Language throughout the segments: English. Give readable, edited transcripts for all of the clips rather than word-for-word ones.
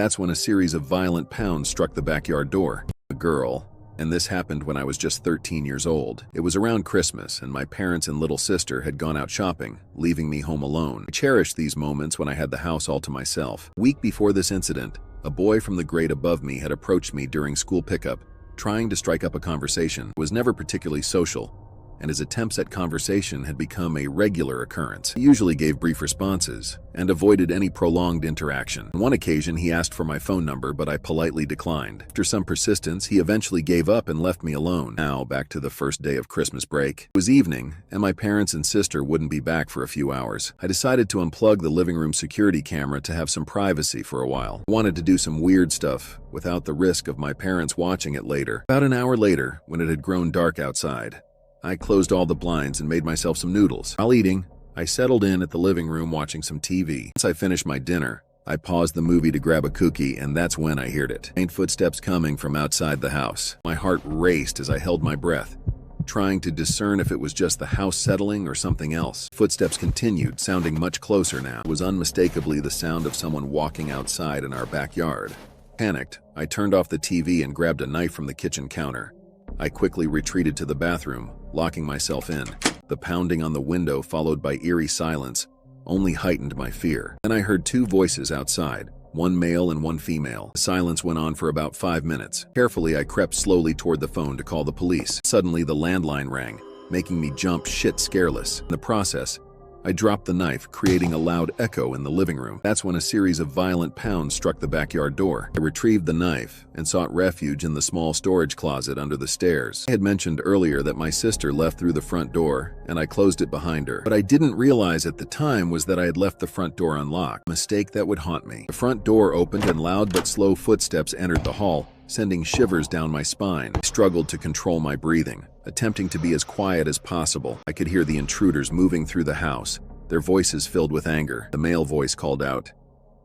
That's when a series of violent pounds struck the backyard door. A girl, and this happened when I was just 13 years old. It was around Christmas, and my parents and little sister had gone out shopping, leaving me home alone. I cherished these moments when I had the house all to myself. A week before this incident, a boy from the grade above me had approached me during school pickup, trying to strike up a conversation. It was never particularly social, and his attempts at conversation had become a regular occurrence. He usually gave brief responses and avoided any prolonged interaction. On one occasion, he asked for my phone number, but I politely declined. After some persistence, he eventually gave up and left me alone. Now, back to the first day of Christmas break. It was evening, and my parents and sister wouldn't be back for a few hours. I decided to unplug the living room security camera to have some privacy for a while. I wanted to do some weird stuff without the risk of my parents watching it later. About an hour later, when it had grown dark outside, I closed all the blinds and made myself some noodles. While eating, I settled in at the living room watching some TV. Once I finished my dinner, I paused the movie to grab a cookie, and that's when I heard it. Faint footsteps coming from outside the house. My heart raced as I held my breath, trying to discern if it was just the house settling or something else. Footsteps continued, sounding much closer now. It was unmistakably the sound of someone walking outside in our backyard. Panicked, I turned off the TV and grabbed a knife from the kitchen counter. I quickly retreated to the bathroom, locking myself in. The pounding on the window, followed by eerie silence, only heightened my fear. Then I heard two voices outside, one male and one female. The silence went on for about 5 minutes. Carefully, I crept slowly toward the phone to call the police. Suddenly, the landline rang, making me jump shit scareless. In the process, I dropped the knife, creating a loud echo in the living room. That's when a series of violent pounds struck the backyard door. I retrieved the knife and sought refuge in the small storage closet under the stairs. I had mentioned earlier that my sister left through the front door, and I closed it behind her. What I didn't realize at the time was that I had left the front door unlocked, a mistake that would haunt me. The front door opened and loud but slow footsteps entered the hall, sending shivers down my spine. I struggled to control my breathing, attempting to be as quiet as possible. I could hear the intruders moving through the house, their voices filled with anger. The male voice called out,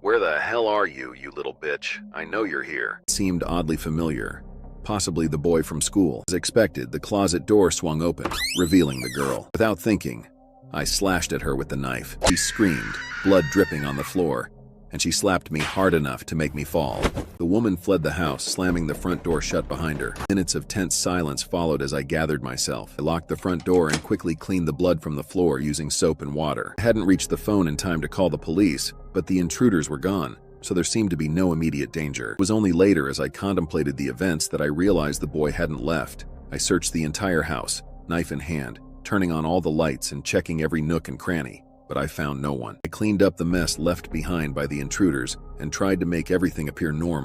"Where the hell are you, you little bitch? I know you're here." It seemed oddly familiar, possibly the boy from school. As expected, the closet door swung open, revealing the girl. Without thinking, I slashed at her with the knife. She screamed, blood dripping on the floor, and she slapped me hard enough to make me fall. The woman fled the house, slamming the front door shut behind her. Minutes of tense silence followed as I gathered myself. I locked the front door and quickly cleaned the blood from the floor using soap and water. I hadn't reached the phone in time to call the police, but the intruders were gone, so there seemed to be no immediate danger. It was only later, as I contemplated the events, that I realized the boy hadn't left. I searched the entire house, knife in hand, turning on all the lights and checking every nook and cranny, but I found no one. I cleaned up the mess left behind by the intruders and tried to make everything appear normal.